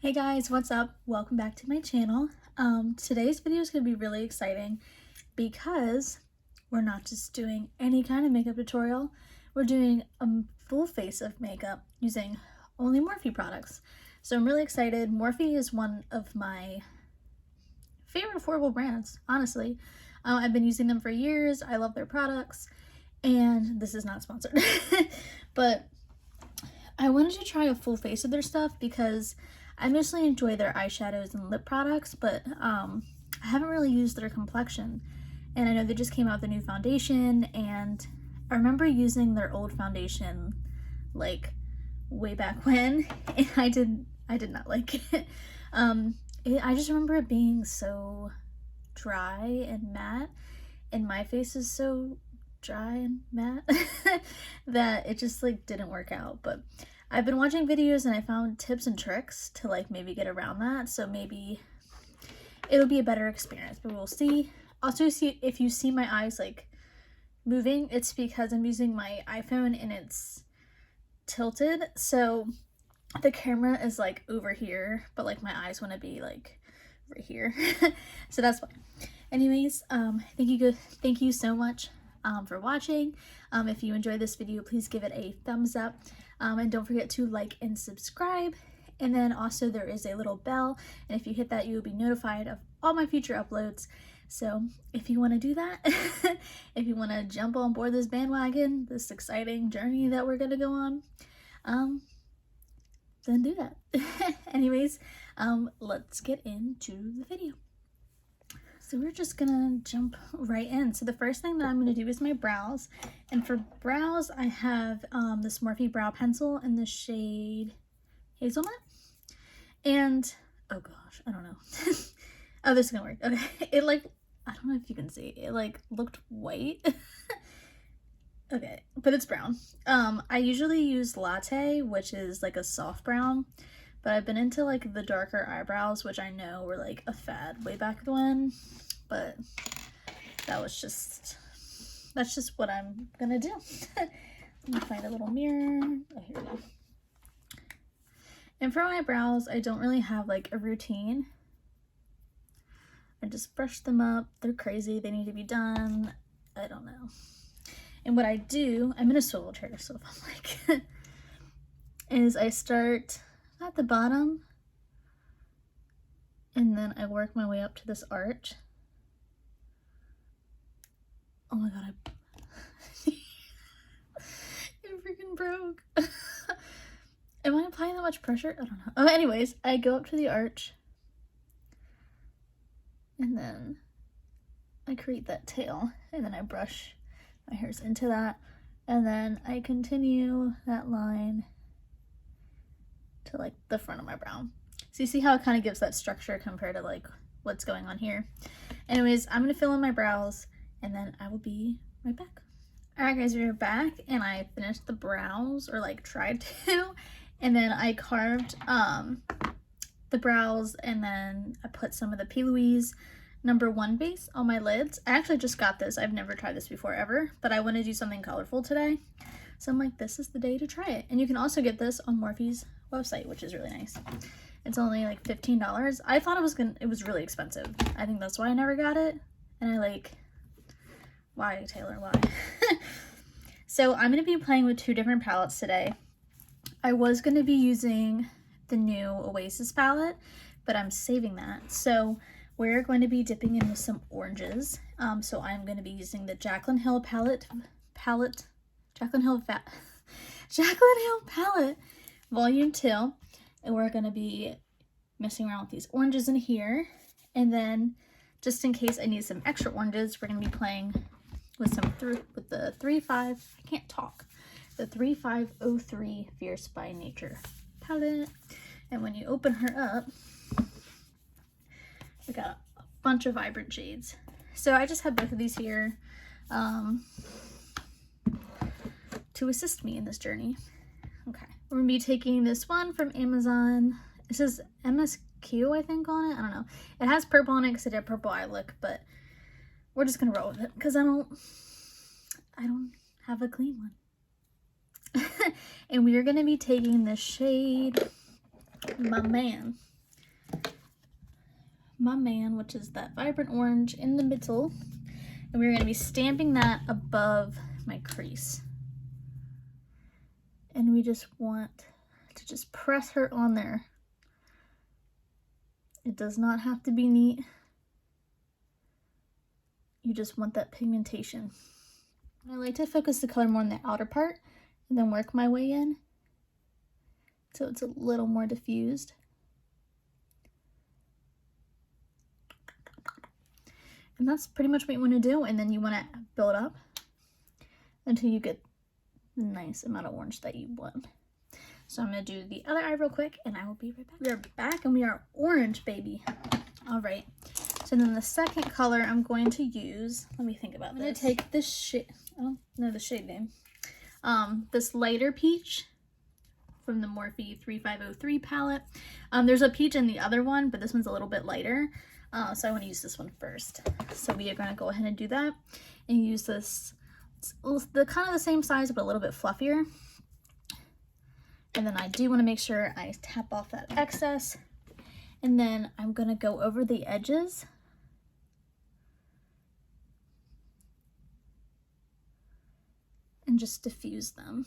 Hey guys, what's up? Welcome back to my channel. Today's video is going to be really exciting because we're not just doing any kind of makeup tutorial. We're doing a full face of makeup using only Morphe products. So I'm really excited. Morphe is one of my favorite affordable brands, honestly. I've been using them for years. I love their products, and this is not sponsored. But I wanted to try a full face of their stuff because I mostly enjoy their eyeshadows and lip products, but I haven't really used their complexion. And I know they just came out with a new foundation, and I remember using their old foundation like way back when, and I did not like it. I just remember it being so dry and matte, and my face is so dry and matte that it just like didn't work out. But I've been watching videos and I found tips and tricks to like maybe get around that, so maybe it'll be a better experience, but we'll see. Also, see if you see my eyes like moving, it's because I'm using my iPhone and it's tilted, so the camera is like over here, but like my eyes want to be like right here. So that's fine. Anyways, thank you so much for watching. If you enjoyed this video, please give it a thumbs up, and don't forget to like and subscribe. And then also there is a little bell, and if you hit that, you will be notified of all my future uploads. So if you want to do that, if you want to jump on board this bandwagon, this exciting journey that we're gonna go on, then do that. Anyways, let's get into the video. So we're just gonna jump right in. So the first thing that I'm gonna do is my brows. And for brows, I have this Morphe brow pencil in the shade Hazelnut. And, oh gosh, I don't know. Oh, this is gonna work. Okay, it like, I don't know if you can see, it like looked white. Okay, but it's brown. I usually use Latte, which is like a soft brown, but I've been into like the darker eyebrows, which I know were like a fad way back when, but that's just what I'm gonna do. Let me find a little mirror. Oh, here we go. And for my brows, I don't really have like a routine. I just brush them up. They're crazy. They need to be done. I don't know. And what I do, I'm in a swivel chair, so if I'm like, is I start at the bottom, and then I work my way up to this arch. Oh my god, it freaking broke. Am I applying that much pressure? I don't know. Oh, anyways, I go up to the arch, and then I create that tail, and then I brush my hairs into that, and then I continue that line to like the front of my brow. So you see how it kind of gives that structure compared to like what's going on here. Anyways, I'm gonna fill in my brows, and then I will be right back. Alright guys, we're back, and I finished the brows, or like tried to, and then I carved the brows, and then I put some of the P. Louise #1 base on my lids. I actually just got this. I've never tried this before ever, but I want to do something colorful today. So I'm like, this is the day to try it. And you can also get this on Morphe's website, which is really nice. It's only like $15. I thought it was really expensive. I think that's why I never got it. And I like, why, Taylor, why? So I'm going to be playing with 2 different palettes today. I was going to be using the new Oasis palette, but I'm saving that. So we're going to be dipping in with some oranges. So I'm going to be using the Jaclyn Hill palette, volume 2, and we're going to be messing around with these oranges in here. And then just in case I need some extra oranges, we're going to be playing with the 3503 Fierce by Nature palette. And when you open her up, we got a bunch of vibrant shades. So I just have both of these here to assist me in this journey. Okay, we're gonna be taking this one from Amazon. It says MSQ, I think, on it. I don't know. It has purple on it because it had purple eye look, but we're just gonna roll with it because I don't have a clean one. And we are gonna be taking the shade My Man. my man, which is that vibrant orange in the middle. And we're going to be stamping that above my crease. And we just want to just press her on there. It does not have to be neat. You just want that pigmentation. I like to focus the color more on the outer part and then work my way in so it's a little more diffused. And that's pretty much what you want to do, and then you want to build up until you get the nice amount of orange that you want. So I'm going to do the other eye real quick, and I will be right back. We are back, and we are orange, baby. All right. So then the second color I'm going to use, let me think about this. I'm going to take this shade, oh, no, the shade name. This lighter peach from the Morphe 3503 palette. There's a peach in the other one, but this one's a little bit lighter. So I want to use this one first. So we are going to go ahead and do that and use this, the kind of the same size, but a little bit fluffier. And then I do want to make sure I tap off that excess. And then I'm going to go over the edges. And just diffuse them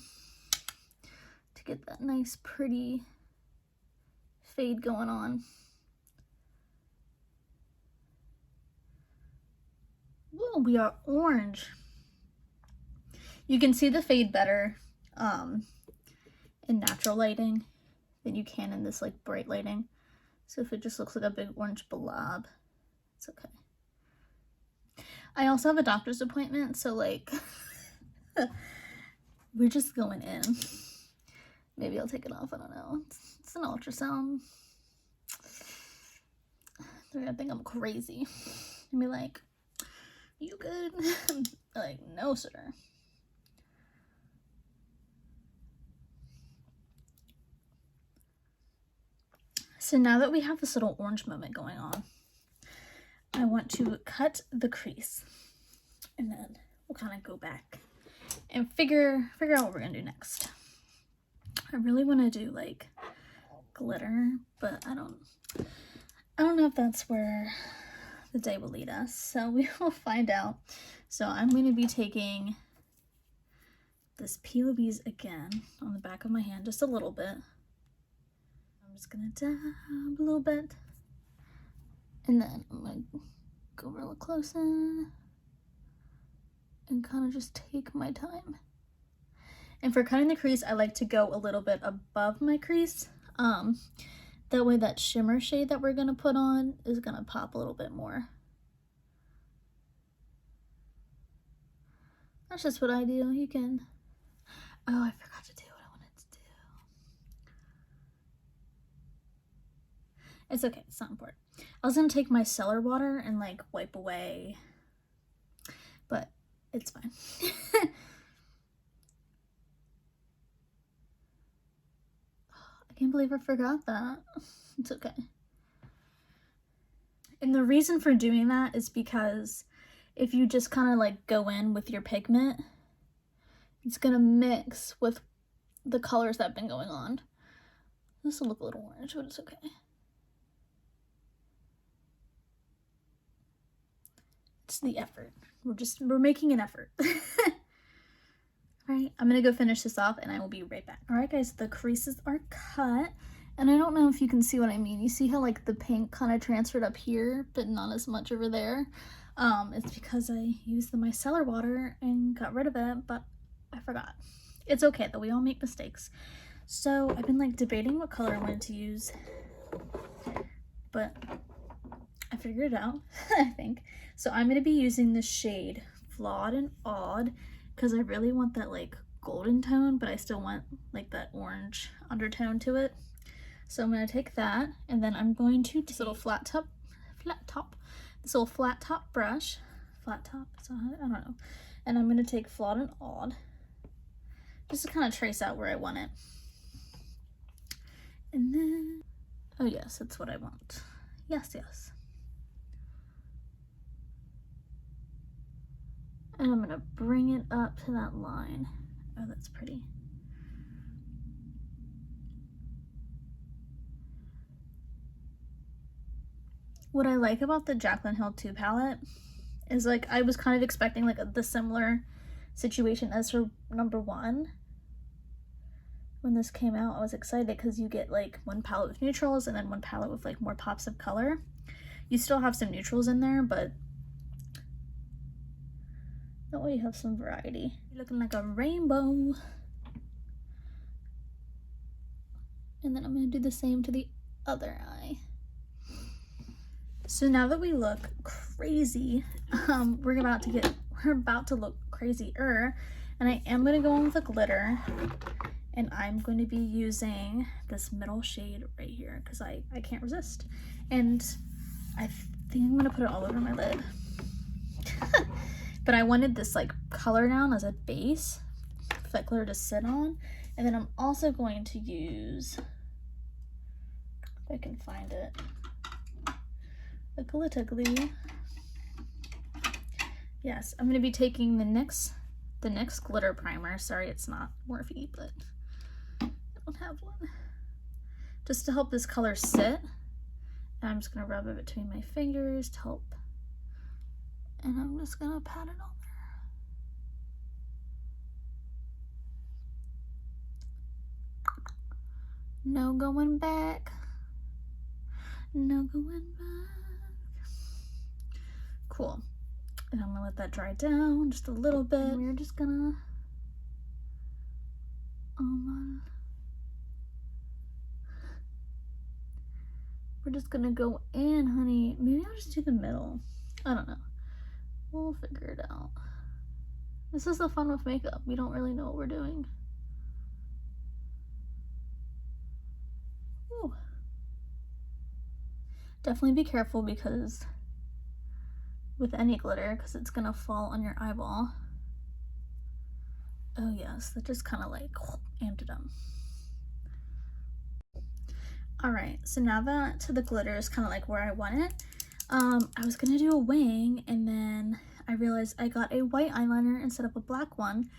to get that nice, pretty fade going on. Whoa, we are orange. You can see the fade better in natural lighting than you can in this like bright lighting. So if it just looks like a big orange blob, it's okay. I also have a doctor's appointment, so like we're just going in. Maybe I'll take it off, I don't know. It's an ultrasound. They're gonna think I'm crazy and be like, you good? Like, no, sir. So now that we have this little orange moment going on, I want to cut the crease. And then we'll kind of go back and figure out what we're gonna do next. I really want to do like glitter, but I don't know if that's where the day will lead us, so we will find out. So I'm going to be taking this POBs again on the back of my hand, just a little bit. I'm just going to dab a little bit, and then I'm going to go real close in and kind of just take my time. And for cutting the crease, I like to go a little bit above my crease. That way that shimmer shade that we're going to put on is going to pop a little bit more. That's just what I do. You can... Oh, I forgot to do what I wanted to do. It's okay. It's not important. I was going to take my cellar water and like wipe away, but it's fine. I can't believe I forgot that. It's okay. And the reason for doing that is because if you just kind of like go in with your pigment, it's gonna mix with the colors that have been going on. This will look a little orange, but it's okay. It's the effort. We're making an effort. Alright, I'm gonna go finish this off and I will be right back. Alright guys, the creases are cut. And I don't know if you can see what I mean. You see how like the pink kind of transferred up here, but not as much over there? It's because I used the micellar water and got rid of it, but I forgot. It's okay though, we all make mistakes. So I've been like debating what color I wanted to use, but I figured it out, I think. So I'm gonna be using the shade Flawed and Odd, because I really want that like golden tone, but I still want like that orange undertone to it. So I'm going to take that, and then I'm going to this little flat top, this little flat top brush, I don't know, and I'm going to take Flawed and Odd, just to kind of trace out where I want it. And then, oh yes, that's what I want. Yes, yes. And I'm going to bring it up to that line. Oh, that's pretty. what I like about the Jaclyn Hill 2 palette is like I was kind of expecting like the similar situation as her number 1. When this came out, I was excited because you get like one palette with neutrals and then one palette with like more pops of color. You still have some neutrals in there, but that way you have some variety. You're looking like a rainbow. And then I'm going to do the same to the other eye. So now that we look crazy, we're about to look crazier, and I am going to go in with a glitter, and I'm going to be using this middle shade right here because I can't resist, and I think I'm going to put it all over my lid. But I wanted this like color down as a base for that glitter to sit on, and then I'm also going to use, if I can find it, a glitter glue. Yes, I'm going to be taking the NYX glitter primer. Sorry, it's not Morphe, but I don't have one. Just to help this color sit. And I'm just going to rub it between my fingers to help. And I'm just going to pat it on there. No going back. No going back. Cool. And I'm gonna let that dry down just a little bit. And we're just gonna we're just gonna go in, honey. Maybe I'll just do the middle. I don't know. We'll figure it out. This is the fun with makeup. We don't really know what we're doing. Ooh. Definitely be careful because with any glitter, because it's gonna fall on your eyeball. Oh yes, that just kind of like amped it up. All right, so now that the glitter is kind of like where I want it, I was gonna do a wing, and then I realized I got a white eyeliner instead of a black one,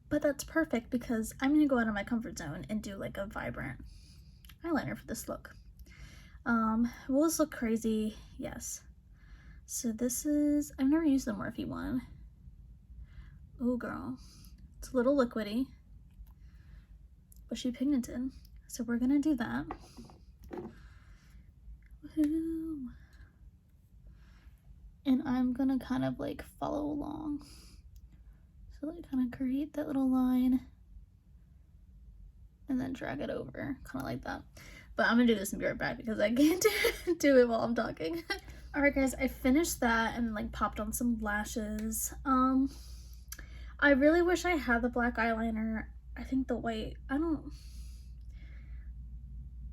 but that's perfect because I'm gonna go out of my comfort zone and do like a vibrant eyeliner for this look. Will this look crazy? Yes. So this is, I've never used the Morphe one. Oh girl, it's a little liquidy, but she pigmented. So we're gonna do that. Woohoo. And I'm gonna kind of like follow along. So like kind of create that little line and then drag it over, kind of like that. But I'm gonna do this and be right back because I can't do it while I'm talking. Alright guys, I finished that and like popped on some lashes. I really wish I had the black eyeliner. I think the white,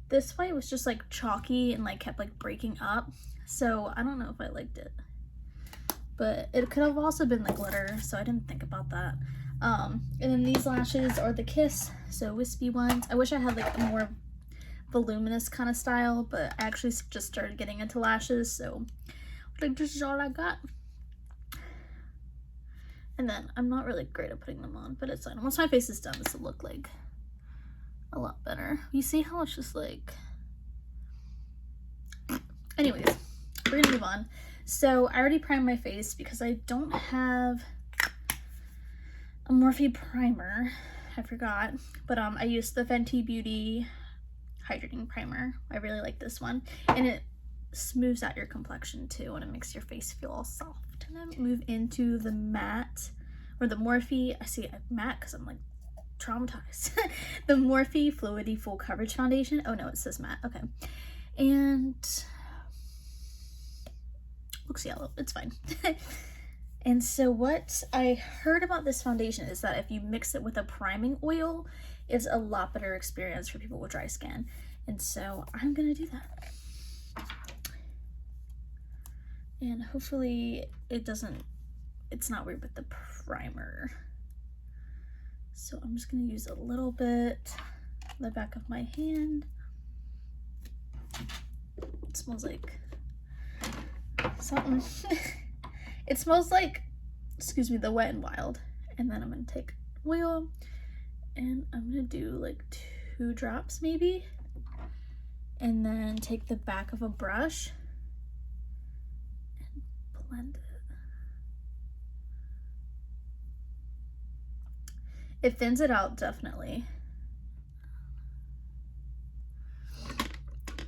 this white was just like chalky and like kept like breaking up. So I don't know if I liked it. But it could have also been the glitter, so I didn't think about that. And then these lashes are the Kiss, so wispy ones. I wish I had like a more voluminous kind of style, but I actually just started getting into lashes, so like this is all I got. And then I'm not really great at putting them on, but it's fine. Once my face is done, this will look like a lot better. You see how it's just like, anyways, we're gonna move on. So I already primed my face because I don't have a Morphe primer. I forgot, but I used the Fenty Beauty hydrating primer. I really like this one, and it smooths out your complexion too, and it makes your face feel all soft. And then move into the matte, or the Morphe, I see matte because I'm like traumatized. The Morphe Fluidity Full Coverage Foundation. Oh no, it says matte, okay. And looks yellow, it's fine. And so what I heard about this foundation is that if you mix it with a priming oil, it's a lot better experience for people with dry skin. And so I'm gonna do that. And hopefully it's not weird with the primer. So I'm just gonna use a little bit on the back of my hand. It smells like something. It smells like, excuse me, the Wet n Wild. And then I'm gonna take oil and I'm gonna do like 2 drops maybe. And then take the back of a brush blend it. It thins it out, definitely.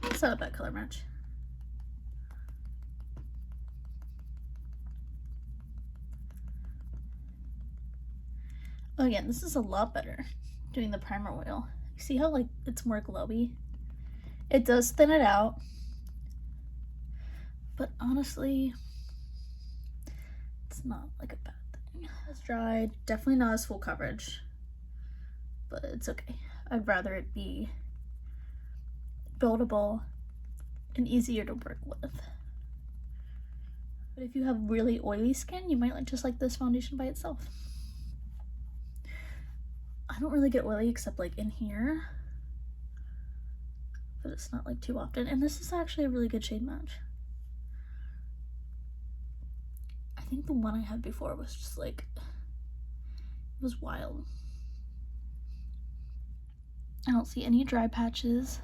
Let's set up that color match. Oh, again, this is a lot better doing the primer oil. You see how like it's more glowy? It does thin it out, but honestly, it's not like a bad thing. It's dried, definitely not as full coverage, but it's okay. I'd rather it be buildable and easier to work with. But if you have really oily skin, you might just like this foundation by itself. I don't really get oily except like in here, but it's not like too often. And this is actually a really good shade match. I think the one I had before was just like, it was wild. I don't see any dry patches.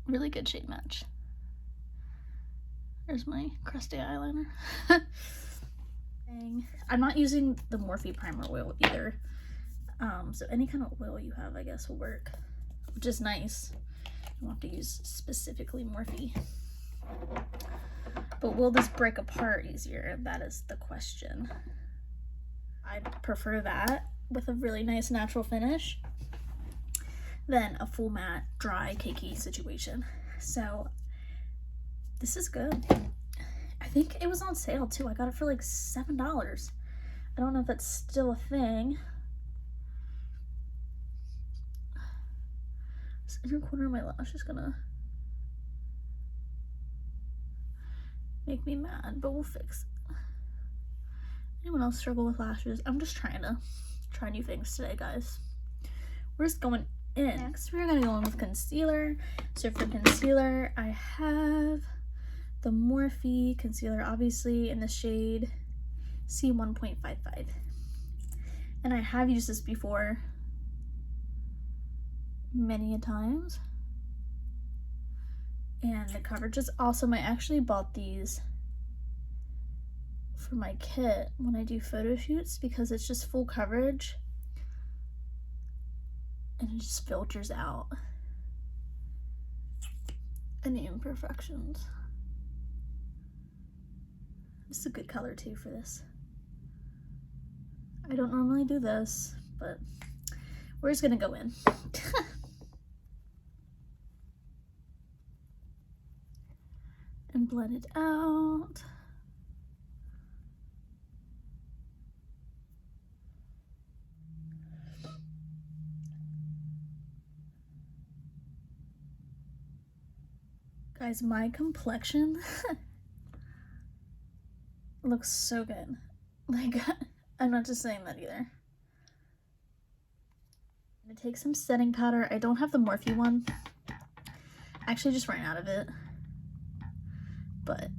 Really good shade match. There's my crusty eyeliner. I'm not using the Morphe primer oil either. So any kind of oil you have, I guess, will work, which is nice. You don't have to use specifically Morphe. But will this break apart easier? That is the question. I prefer that with a really nice natural finish than a full matte, dry, cakey situation. So this is good. I think it was on sale too. I got it for like $7. I don't know if that's still a thing. This inner corner of my lash is gonna make me mad, but we'll fix it. Anyone else struggle with lashes? I'm just trying to try new things today, guys. We're just going in. Next, we're gonna go in with concealer. So for concealer, I have the Morphe concealer, obviously in the shade C1.55. And I have used this before many a times. And the coverage is awesome. I actually bought these for my kit when I do photo shoots because it's just full coverage and it just filters out any imperfections. It's a good color too for this. I don't normally do this, but we're just gonna go in. And blend it out. Guys, my complexion looks so good. Like, I'm not just saying that either. I'm gonna take some setting powder. I don't have the Morphe one. I actually just ran out of it. But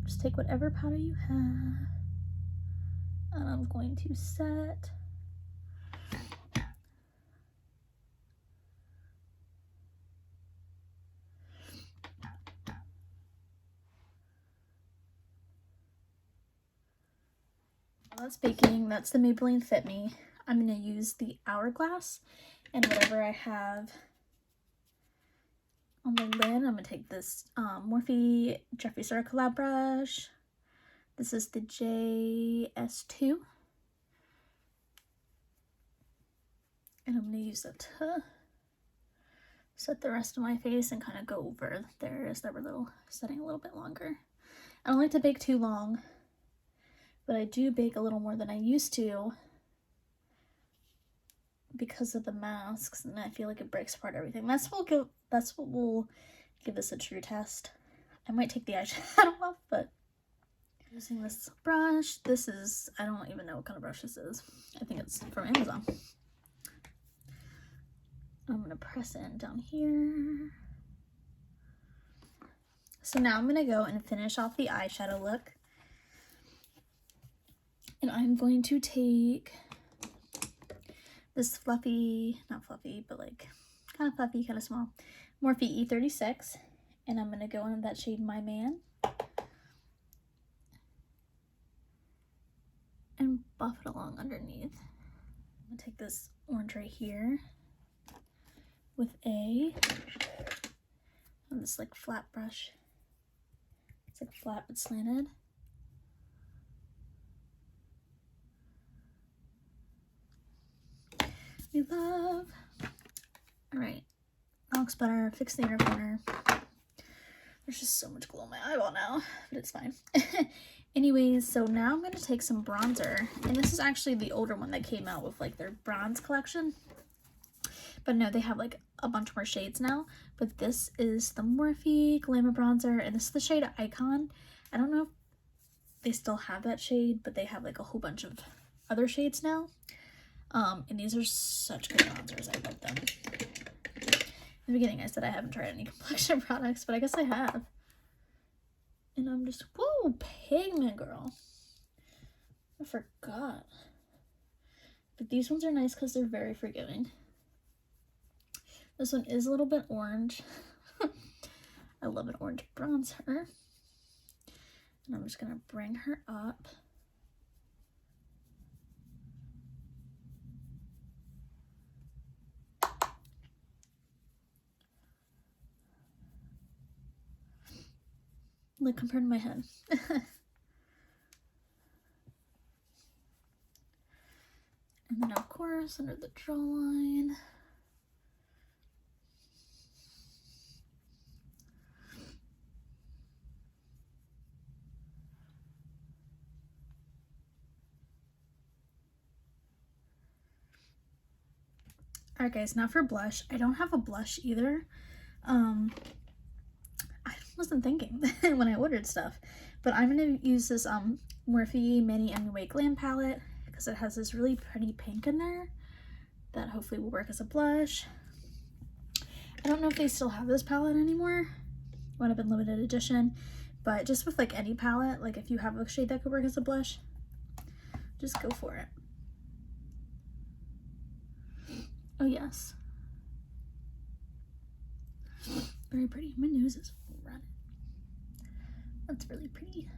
just take whatever powder you have. And I'm going to set. While that's baking, that's the Maybelline Fit Me. I'm going to use the Hourglass and whatever I have on the lid. I'm going to take this Morphe Jeffree Star collab brush. This is the JS2. And I'm going to use it to set the rest of my face and kind of go over the areas that were setting a little bit longer. I don't like to bake too long, but I do bake a little more than I used to because of the masks, and I feel like it breaks apart everything. That's what will give this a true test. I might take the eyeshadow off, but using this brush, this is, I don't even know what kind of brush this is. I think it's from Amazon. I'm gonna press in down here. So now I'm gonna go and finish off the eyeshadow look. And I'm going to take this fluffy, not fluffy, but like kind of fluffy, kind of small, Morphe E36. And I'm going to go in that shade My Man. And buff it along underneath. I'm going to take this orange right here with this like flat brush. It's like flat but slanted. We love. Alright, that looks better. Fix the inner corner. There's just so much glue on my eyeball now, but it's fine. Anyways, so now I'm going to take some bronzer. And this is actually the older one that came out with like their bronze collection. But no, they have like a bunch more shades now. But this is the Morphe Glamour Bronzer, and this is the shade Icon. I don't know if they still have that shade, but they have like a whole bunch of other shades now. And these are such good bronzers. I love them. In the beginning, I said I haven't tried any complexion products, but I guess I have. And I'm just, whoa, pigment girl. I forgot. But these ones are nice because they're very forgiving. This one is a little bit orange. I love an orange bronzer. And I'm just going to bring her up. Like compared to my head. And then of course under the jawline. Alright guys, now for blush. I don't have a blush either. I wasn't thinking when I ordered stuff, but I'm going to use this Morphe Mini MUA Glam palette because it has this really pretty pink in there that hopefully will work as a blush. I don't know if they still have this palette anymore. It would have been limited edition, but just with like any palette, like if you have a shade that could work as a blush, just go for it. Oh yes. Very pretty. My nose is running. That's really pretty.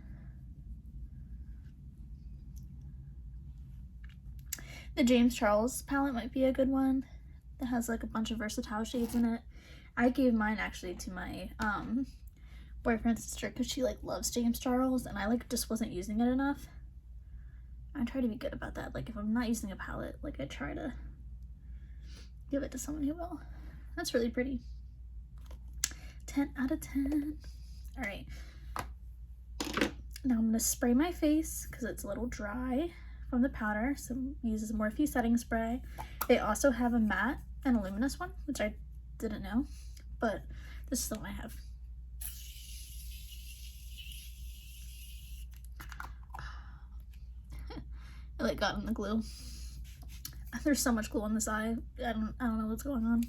The James Charles palette might be a good one. It has like a bunch of versatile shades in it. I gave mine actually to my boyfriend's sister because she like loves James Charles, and I like just wasn't using it enough. I try to be good about that. Like if I'm not using a palette, like I try to give it to someone who will. That's really pretty. 10 out of 10. All right. Now I'm going to spray my face because it's a little dry from the powder. So use this Morphe setting spray. They also have a matte and a luminous one, which I didn't know, but this is the one I have. I like got in the glue. There's so much glue on this eye. I don't know what's going on.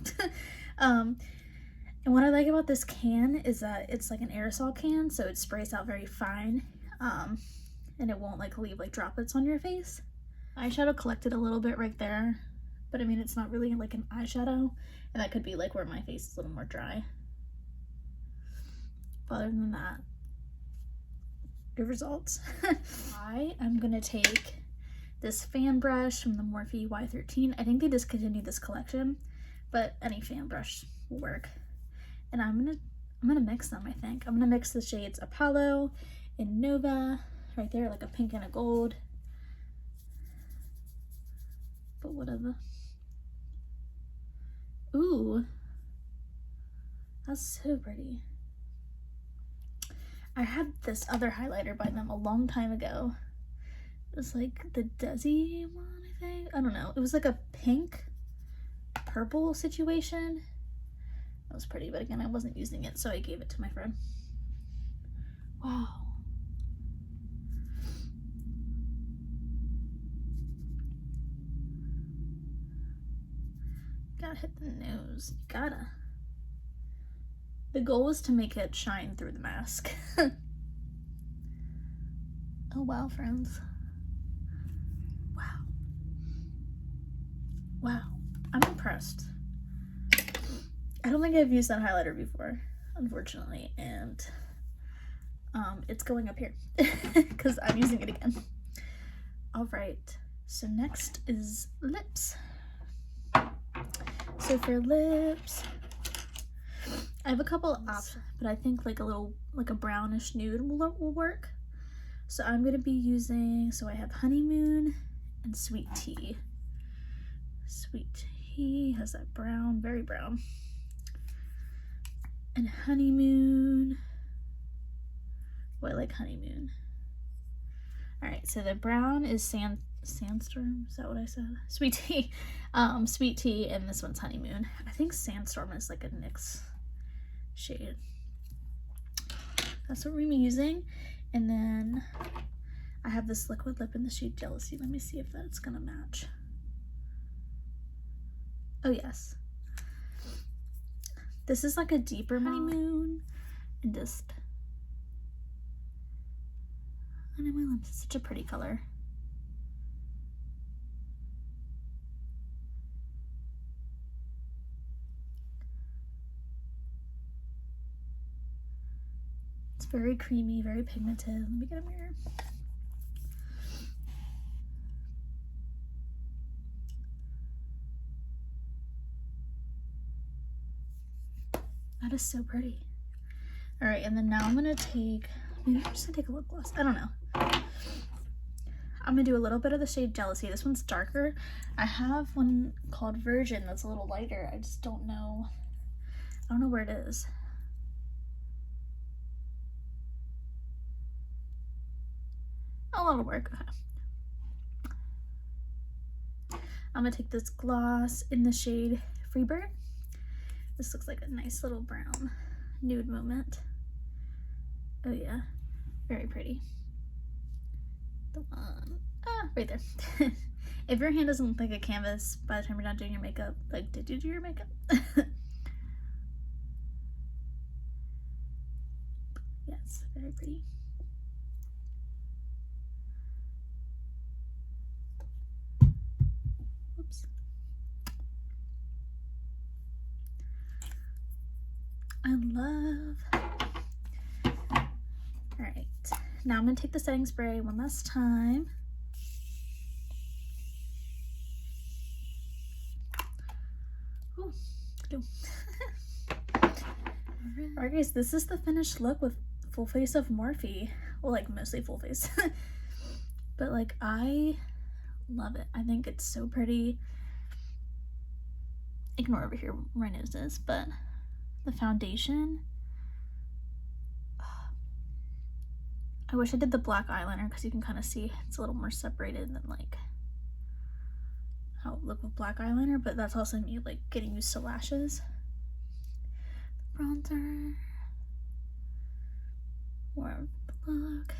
And what I like about this can is that it's like an aerosol can, so it sprays out very fine, and it won't like leave like droplets on your face. Eyeshadow collected a little bit right there, but I mean it's not really like an eyeshadow, and that could be like where my face is a little more dry. But other than that, good results. I am gonna take this fan brush from the Morphe Y13. I think they discontinued this collection, but any fan brush will work. And I'm gonna mix them, I think. I'm gonna mix the shades Apollo and Nova, right there, like a pink and a gold. But whatever. Ooh, that's so pretty. I had this other highlighter by them a long time ago. It was like the Desi one, I think. I don't know. It was like a pink purple situation. It was pretty, but again, I wasn't using it, so I gave it to my friend. Wow. Gotta hit the nose. You gotta. The goal was to make it shine through the mask. Oh wow, friends. Wow. Wow. I'm impressed. I don't think I've used that highlighter before. unfortunately, and it's going up here because I'm using it again. All right, so next is lips. So for lips, I have a couple options, but I think like a brownish nude will work. So I'm gonna be using, so I have Honeymoon and Sweet Tea. Sweet Tea has that brown, very brown. And Honeymoon, oh, I like Honeymoon. All right, so the brown is Sandstorm, is that what I said? Sweet Tea. Sweet Tea, and this one's Honeymoon. I think Sandstorm is like a NYX shade. That's what we're gonna be using. And then I have this liquid lip in the shade Jealousy. Let me see if that's gonna match. Oh yes. This is like a deeper Honeymoon, and just under my lips. It's such a pretty color. It's very creamy, very pigmented. Let me get a mirror. That is so pretty. All right, and then now I'm gonna take, maybe I'm just gonna take a lip gloss. I don't know. I'm gonna do a little bit of the shade Jealousy. This one's darker. I have one called Virgin that's a little lighter. I just don't know. I don't know where it is. Oh, that'll work. Okay. I'm gonna take this gloss in the shade Freebird. This looks like a nice little brown nude moment. Oh yeah, very pretty. The one, right there. If your hand doesn't look like a canvas by the time you're not doing your makeup, like, did you do your makeup? Yes, very pretty. Whoops. I love. All right, now I'm gonna take the setting spray one last time. Ooh, Alright guys, this is the finished look with full face of Morphe. Well, like mostly full face. But like, I love it. I think it's so pretty. Ignore over here where my nose is, but the foundation. I wish I did the black eyeliner because you can kind of see it's a little more separated than like how it looked with black eyeliner, but that's also me like getting used to lashes. Bronzer. More look.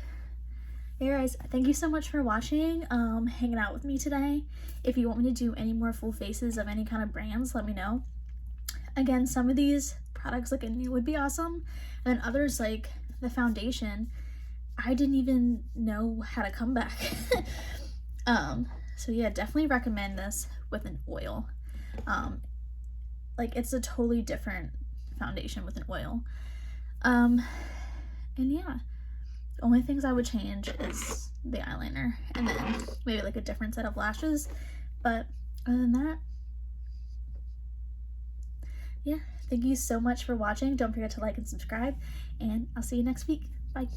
Hey guys, thank you so much for watching, hanging out with me today. If you want me to do any more full faces of any kind of brands, let me know. Again, some of these products like I knew would be awesome, and then others like the foundation, I didn't even know how to come back. So yeah, definitely recommend this with an oil. Like it's a totally different foundation with an oil. And yeah, only things I would change is the eyeliner and then maybe like a different set of lashes. But other than that, yeah, thank you so much for watching. Don't forget to like and subscribe, and I'll see you next week. Bye.